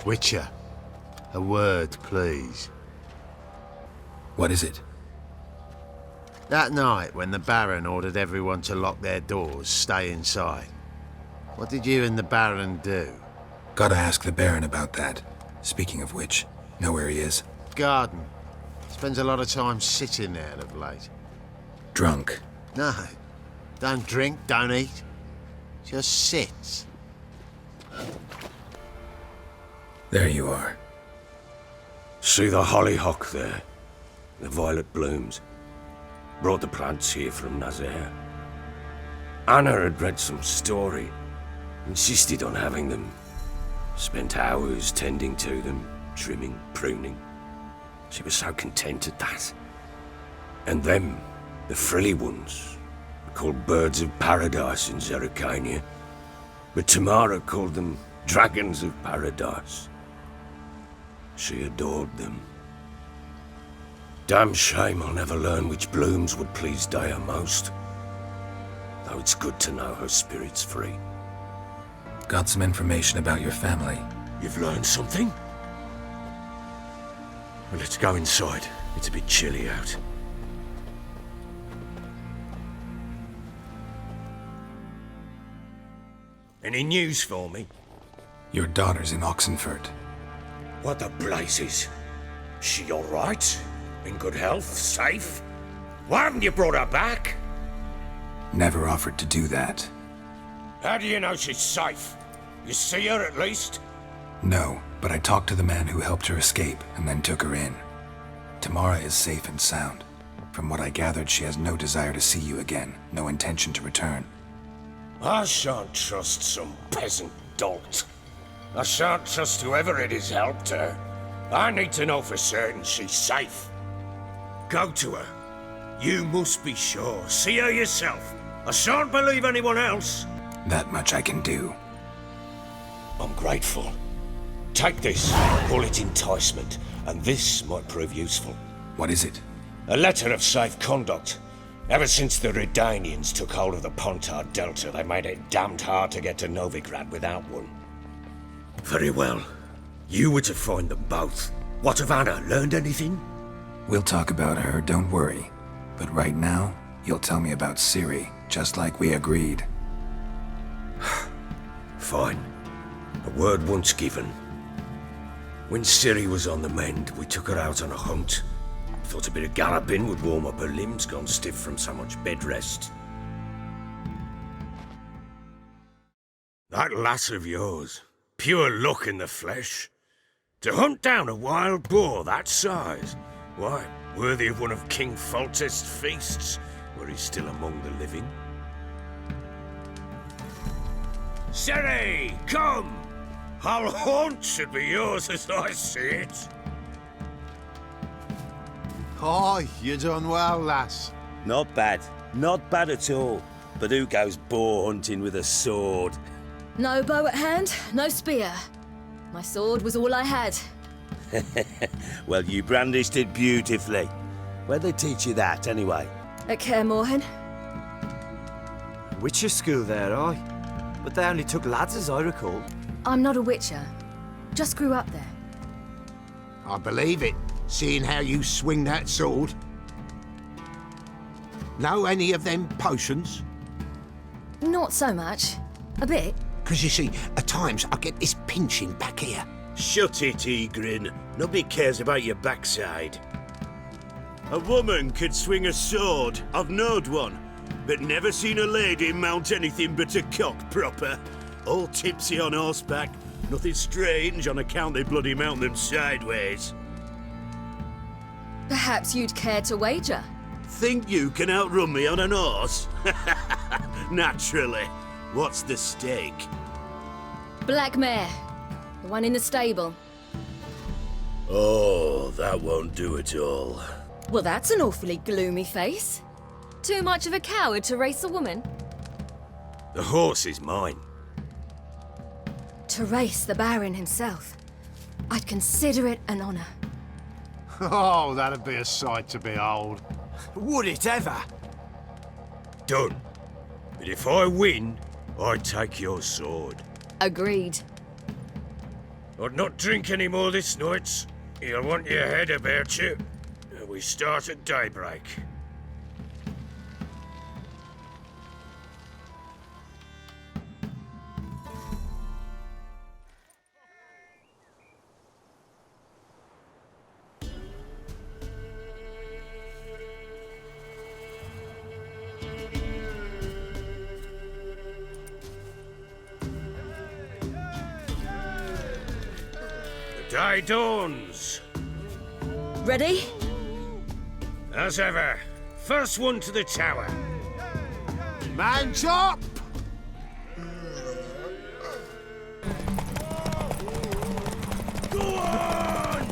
Witcher, a word, please. What is it? That night when the Baron ordered everyone to lock their doors, stay inside. What did you and the Baron do? Gotta ask the Baron about that. Speaking of which, know where he is? Garden. Spends a lot of time sitting there of late. Drunk. No. Don't drink, don't eat. Just sits. There you are. See the hollyhock there? The violet blooms. Brought the plants here from Nazaire. Anna had read some story. Insisted on having them. Spent hours tending to them, trimming, pruning. She was so content at that. And them, the frilly ones, are called birds of paradise in Zerrikania. But Tamara called them dragons of paradise. She adored them. Damn shame I'll never learn which blooms would please Daya most. Though it's good to know her spirit's free. Got some information about your family. You've learned something? Well, let's go inside. It's a bit chilly out. Any news for me? Your daughter's in Oxenford. What the blazes? She all right? In good health? Safe? Why haven't you brought her back? Never offered to do that. How do you know she's safe? You see her at least? No, but I talked to the man who helped her escape and then took her in. Tamara is safe and sound. From what I gathered, she has no desire to see you again, no intention to return. I shan't trust some peasant dolt. I shan't trust whoever it is helped her. I need to know for certain she's safe. Go to her. You must be sure. See her yourself. I shan't believe anyone else. That much I can do. I'm grateful. Take this, call it enticement, and this might prove useful. What is it? A letter of safe conduct. Ever since the Redanians took hold of the Pontar Delta, they made it damned hard to get to Novigrad without one. Very well. You were to find them both. What of Anna? Learned anything? We'll talk about her, don't worry. But right now, you'll tell me about Ciri, just like we agreed. Fine. A word once given. When Ciri was on the mend, we took her out on a hunt. Thought a bit of galloping would warm up her limbs, gone stiff from so much bed rest. That lass of yours, pure luck in the flesh. To hunt down a wild boar that size, why, worthy of one of King Foltest's feasts, where he's still among the living. Ciri, come! Our haunt should be yours as I see it. Oh, you done well, lass. Not bad. Not bad at all. But who goes boar hunting with a sword? No bow at hand, no spear. My sword was all I had. Well, you brandished it beautifully. Where'd they teach you that, anyway? At Kaer Morhen. Witcher school there, aye. But they only took lads as I recall. I'm not a witcher. Just grew up there. I believe it, seeing how you swing that sword. Know any of them potions? Not so much. A bit. 'Cause you see, at times I get this pinching back here. Shut it, Egrin. Nobody cares about your backside. A woman could swing a sword. I've knowed one. But never seen a lady mount anything but a cock proper. All tipsy on horseback. Nothing strange on account they bloody mount them sideways. Perhaps you'd care to wager? Think you can outrun me on an horse? Naturally. What's the stake? Black mare. The one in the stable. Oh, that won't do at all. Well, that's an awfully gloomy face. Too much of a coward to race a woman? The horse is mine. To race the Baron himself. I'd consider it an honor. Oh, that'd be a sight to behold. Would it ever? Done. But if I win, I take your sword. Agreed. I'd not drink any more this night. You'll want your head about you. We start at daybreak. The day dawns. Ready? As ever, first one to the tower. Man's up! Go on!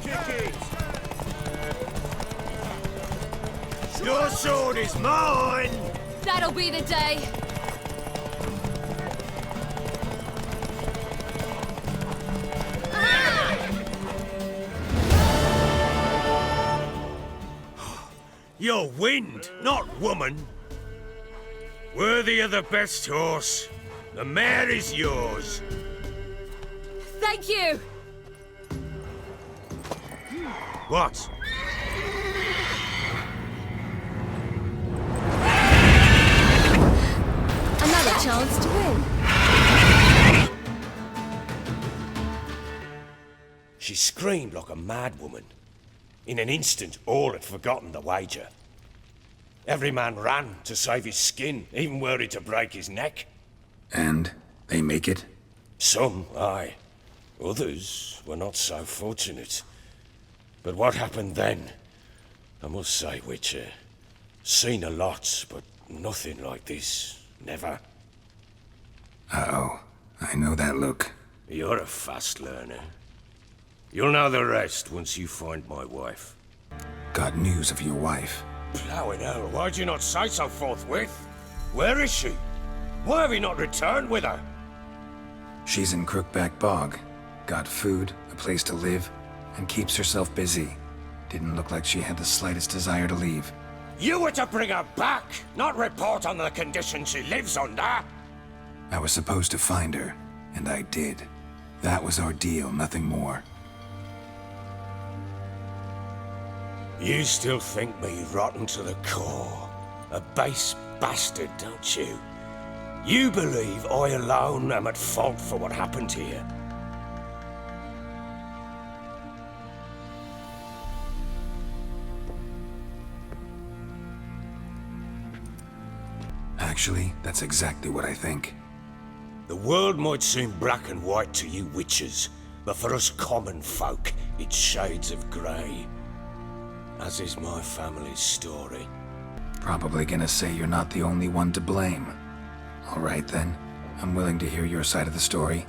Kick it! Your sword is mine! That'll be the day. You're wind, not woman. Worthy of the best horse. The mare is yours. Thank you. What? Another chance to win. She screamed like a mad woman. In an instant, all had forgotten the wager. Every man ran to save his skin, even were it to break his neck. And they make it? Some, aye. Others were not so fortunate. But what happened then? I must say, Witcher, seen a lot, but nothing like this. Never. Uh-oh. I know that look. You're a fast learner. You'll know the rest once you find my wife. Got news of your wife. Plowing hell, why'd you not say so forthwith? Where is she? Why have you not returned with her? She's in Crookback Bog. Got food, a place to live, and keeps herself busy. Didn't look like she had the slightest desire to leave. You were to bring her back, not report on the conditions she lives under. I was supposed to find her, and I did. That was our deal, nothing more. You still think me rotten to the core. A base bastard, don't you? You believe I alone am at fault for what happened here. Actually, that's exactly what I think. The world might seem black and white to you witches, but for us common folk, it's shades of grey. As is my family's story. Probably gonna say you're not the only one to blame. All right then, I'm willing to hear your side of the story.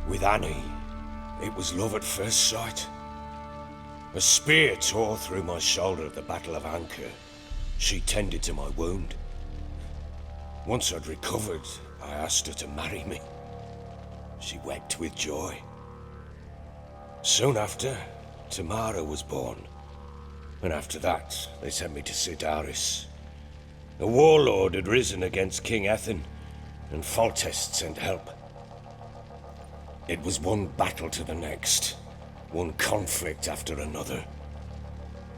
With Annie, it was love at first sight. A spear tore through my shoulder at the Battle of Anchor. She tended to my wound. Once I'd recovered, I asked her to marry me. She wept with joy. Soon after, Tamara was born. And after that, they sent me to Sidaris. A warlord had risen against King Ethan, and Foltest sent help. It was one battle to the next, one conflict after another.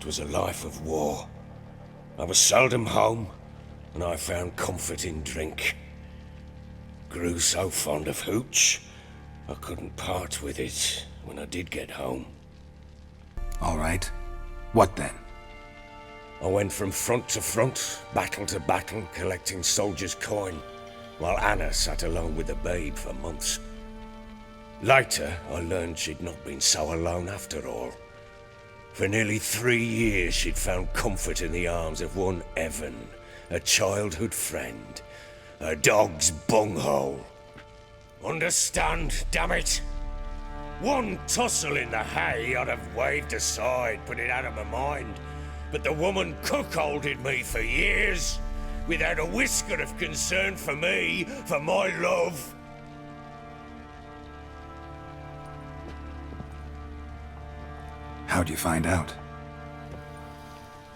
It was a life of war. I was seldom home, and I found comfort in drink. Grew so fond of hooch, I couldn't part with it when I did get home. All right. What then? I went from front to front, battle to battle, collecting soldiers' coin, while Anna sat alone with the babe for months. Later, I learned she'd not been so alone after all. For nearly 3 years, she'd found comfort in the arms of one Evan, a childhood friend, a dog's bunghole. Understand, damn it? One tussle in the hay I'd have waved aside, put it out of my mind. But the woman cuckolded me for years, without a whisker of concern for me, for my love. How'd you find out?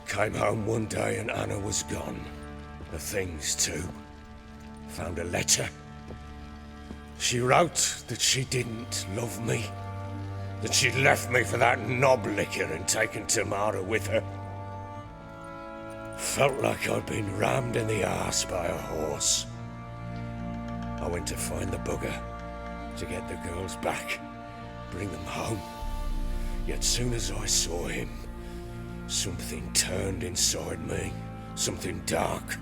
Came home one day and Anna was gone. The things too. Found a letter. She wrote that she didn't love me. That she'd left me for that knob licker and taken Tamara with her. Felt like I'd been rammed in the arse by a horse. I went to find the bugger, to get the girls back, bring them home. Yet soon as I saw him, something turned inside me, something dark.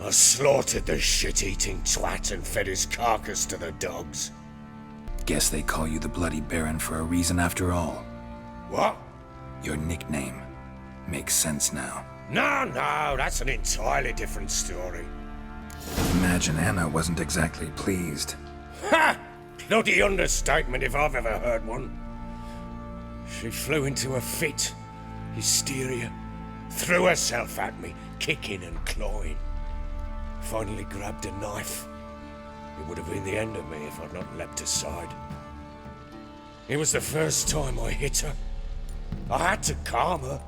I slaughtered the shit-eating twat and fed his carcass to the dogs. Guess they call you the Bloody Baron for a reason after all. What? Your nickname. Makes sense now. No, that's an entirely different story. Imagine Anna wasn't exactly pleased. Ha! Bloody understatement if I've ever heard one. She flew into a fit, hysteria, threw herself at me, kicking and clawing. Finally grabbed a knife. It would have been the end of me if I'd not leapt aside. It was the first time I hit her. I had to calm her.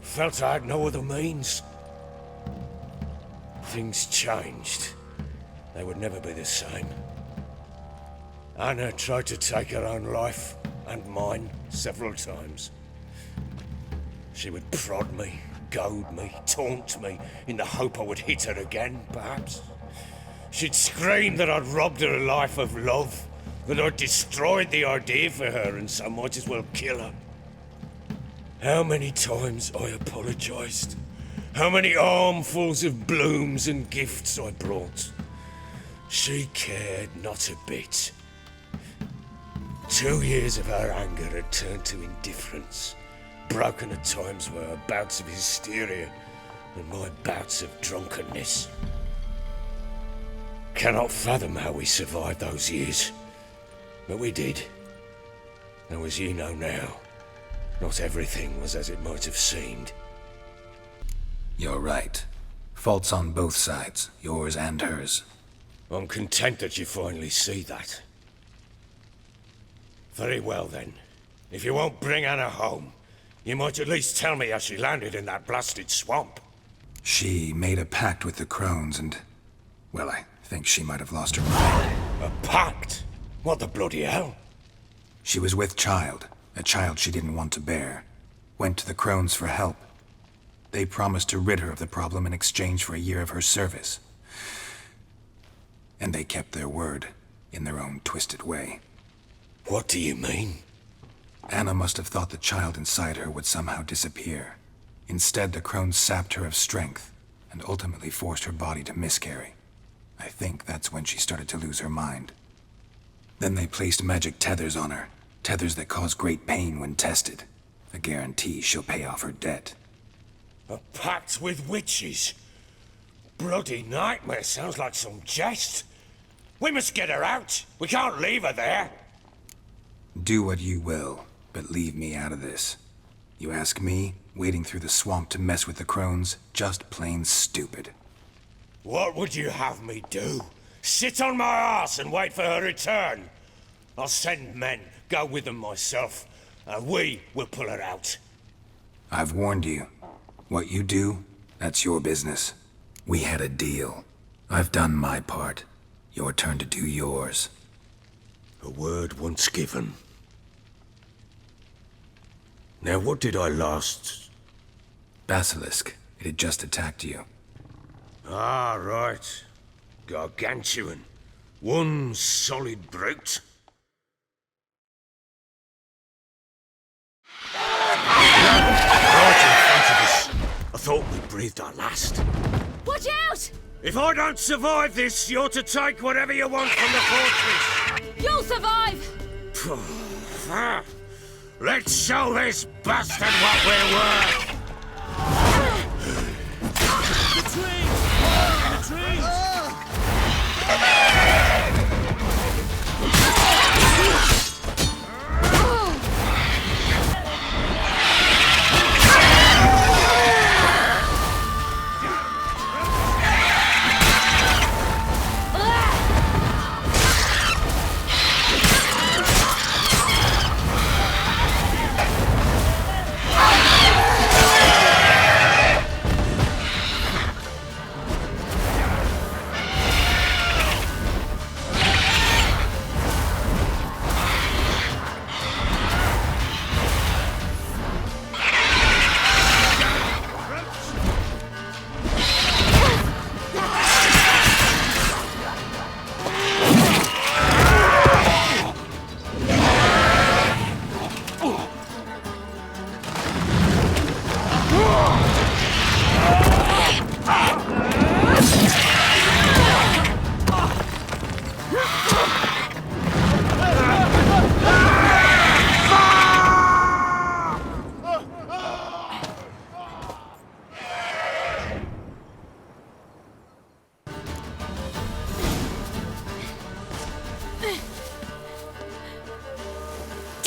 Felt I had no other means. Things changed. They would never be the same. Anna tried to take her own life, and mine, several times. She would prod me, goad me, taunt me, in the hope I would hit her again, perhaps. She'd scream that I'd robbed her life of love, that I'd destroyed the idea for her and so might as well kill her. How many times I apologized. How many armfuls of blooms and gifts I brought. She cared not a bit. 2 years of her anger had turned to indifference, broken at times by her bouts of hysteria and my bouts of drunkenness. Cannot fathom how we survived those years, but we did. Though as you know now, not everything was as it might have seemed. You're right. Faults on both sides, yours and hers. I'm content that you finally see that. Very well then. If you won't bring Anna home, you might at least tell me how she landed in that blasted swamp. She made a pact with the crones and... well, I think she might have lost her mind. A pact? What the bloody hell? She was with child, a child she didn't want to bear. Went to the crones for help. They promised to rid her of the problem in exchange for a year of her service. And they kept their word, in their own twisted way. What do you mean? Anna must have thought the child inside her would somehow disappear. Instead, the crones sapped her of strength, and ultimately forced her body to miscarry. I think that's when she started to lose her mind. Then they placed magic tethers on her, tethers that cause great pain when tested. A guarantee she'll pay off her debt. A pact with witches? Bloody nightmare, sounds like some jest. We must get her out. We can't leave her there. Do what you will, but leave me out of this. You ask me, wading through the swamp to mess with the crones, just plain stupid. What would you have me do? Sit on my arse and wait for her return? I'll send men, go with them myself, and we will pull her out. I've warned you. What you do, that's your business. We had a deal. I've done my part. Your turn to do yours. A word once given. Now what did I last... Basilisk. It had just attacked you. Ah, right. Gargantuan. One solid brute. Right in front of us. I thought we breathed our last. Watch out! If I don't survive this, you're to take whatever you want from the fortress. You'll survive! Let's show this bastard what we're worth. The trees! The trees!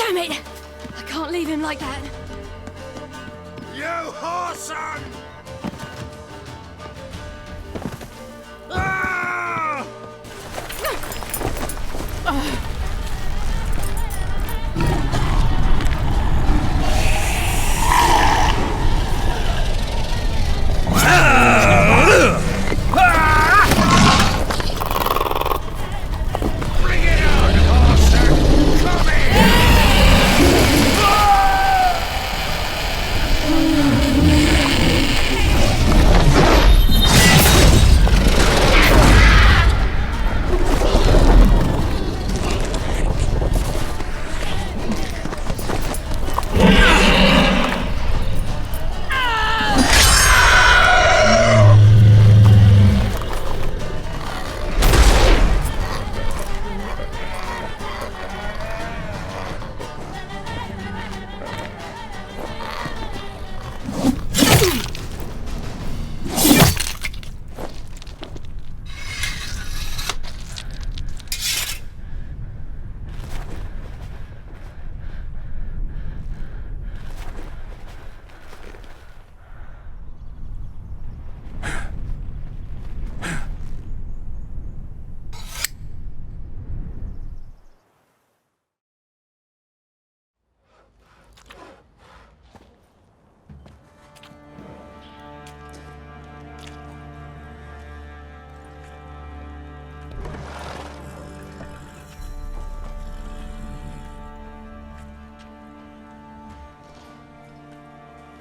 Damn it! I can't leave him like that. You whoreson! Ah!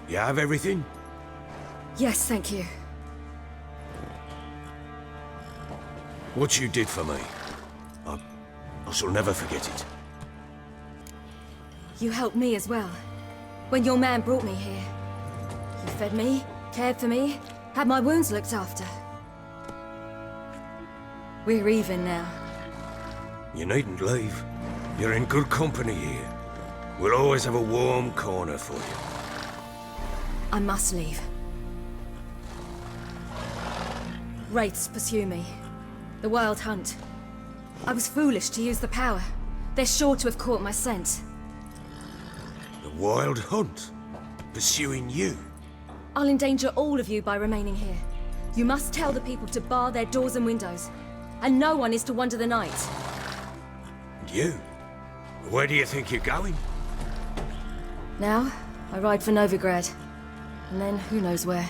You have everything? Yes, thank you. What you did for me, I shall never forget it. You helped me as well. When your man brought me here. You fed me, cared for me, had my wounds looked after. We're even now. You needn't leave. You're in good company here. We'll always have a warm corner for you. I must leave. Wraiths pursue me. The Wild Hunt. I was foolish to use the power. They're sure to have caught my scent. The Wild Hunt? Pursuing you? I'll endanger all of you by remaining here. You must tell the people to bar their doors and windows. And no one is to wander the night. And you? Where do you think you're going? Now, I ride for Novigrad. And then, who knows where.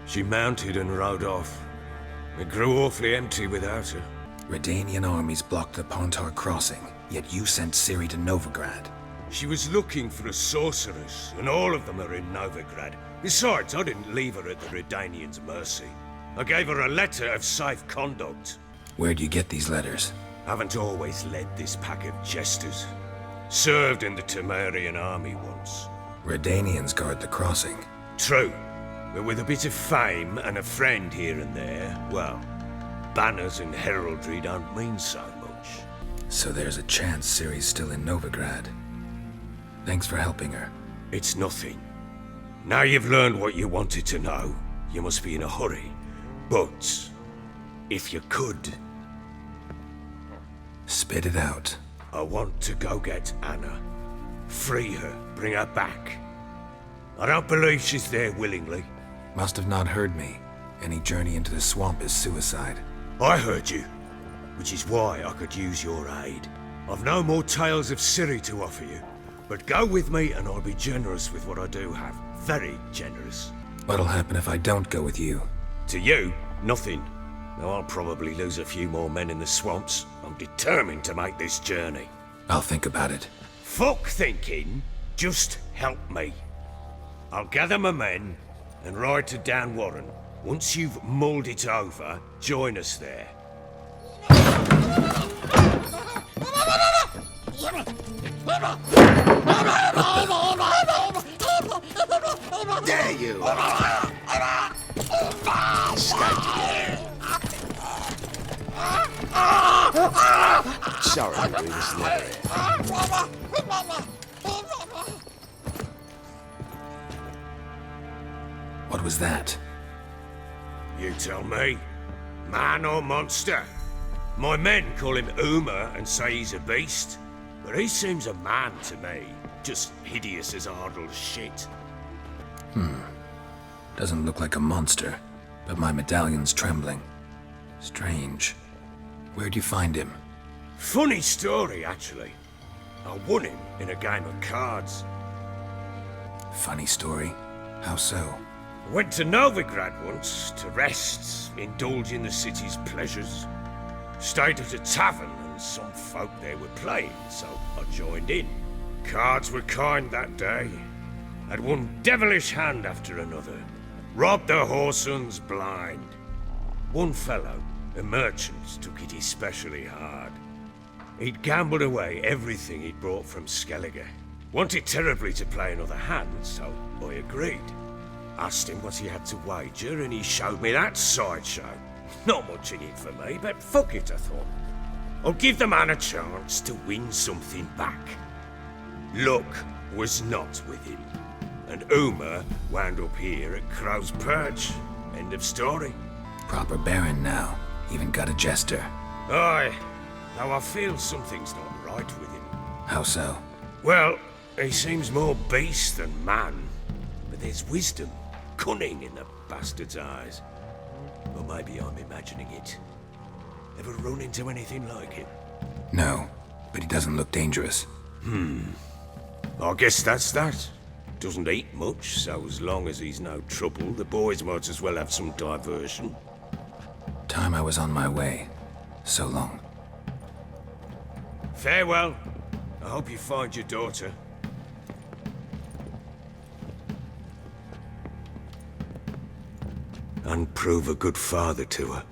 She mounted and rode off. It grew awfully empty without her. Redanian armies blocked the Pontar crossing, yet you sent Ciri to Novigrad. She was looking for a sorceress, and all of them are in Novigrad. Besides, I didn't leave her at the Redanians' mercy. I gave her a letter of safe conduct. Where'd you get these letters? Haven't always led this pack of jesters. Served in the Temerian army once. Redanians guard the crossing. True, but with a bit of fame and a friend here and there, well, banners and heraldry don't mean so much. So there's a chance Ciri's still in Novigrad. Thanks for helping her. It's nothing. Now you've learned what you wanted to know, you must be in a hurry. But, if you could... Spit it out. I want to go get Anna. Free her, bring her back. I don't believe she's there willingly. Must have not heard me. Any journey into the swamp is suicide. I heard you, which is why I could use your aid. I've no more tales of Ciri to offer you, but go with me and I'll be generous with what I do have. Very generous. What'll happen if I don't go with you? To you, nothing. Now I'll probably lose a few more men in the swamps. I'm determined to make this journey. I'll think about it. Fuck thinking. Just help me. I'll gather my men and ride to Dan Warren. Once you've mulled it over, join us there. There you are. Sorry, we was never here. was that? You tell me. Man or monster? My men call him Uma and say he's a beast. But he seems a man to me. Just hideous as Ardle's shit. Doesn't look like a monster, but my medallion's trembling. Strange. Where'd you find him? Funny story, actually. I won him in a game of cards. Funny story? How so? Went to Novigrad once to rest, indulge in the city's pleasures. Stayed at a tavern and some folk there were playing, so I joined in. Cards were kind that day. Had one devilish hand after another. Robbed the whoresons blind. One fellow, a merchant, took it especially hard. He'd gambled away everything he'd brought from Skellige. Wanted terribly to play another hand, so I agreed. Asked him what he had to wager, and he showed me that sideshow. Not much in it for me, but fuck it, I thought. I'll give the man a chance to win something back. Luck was not with him, and Uma wound up here at Crow's Perch. End of story. Proper baron now. Even got a jester. Aye, though I feel something's not right with him. How so? Well, he seems more beast than man, but there's wisdom, cunning in the bastard's eyes. Or maybe I'm imagining it. Ever run into anything like him? No, but he doesn't look dangerous. I guess that's that. Doesn't eat much, so as long as he's no trouble, the boys might as well have some diversion. Time I was on my way. So long. Farewell. I hope you find your daughter. And prove a good father to her.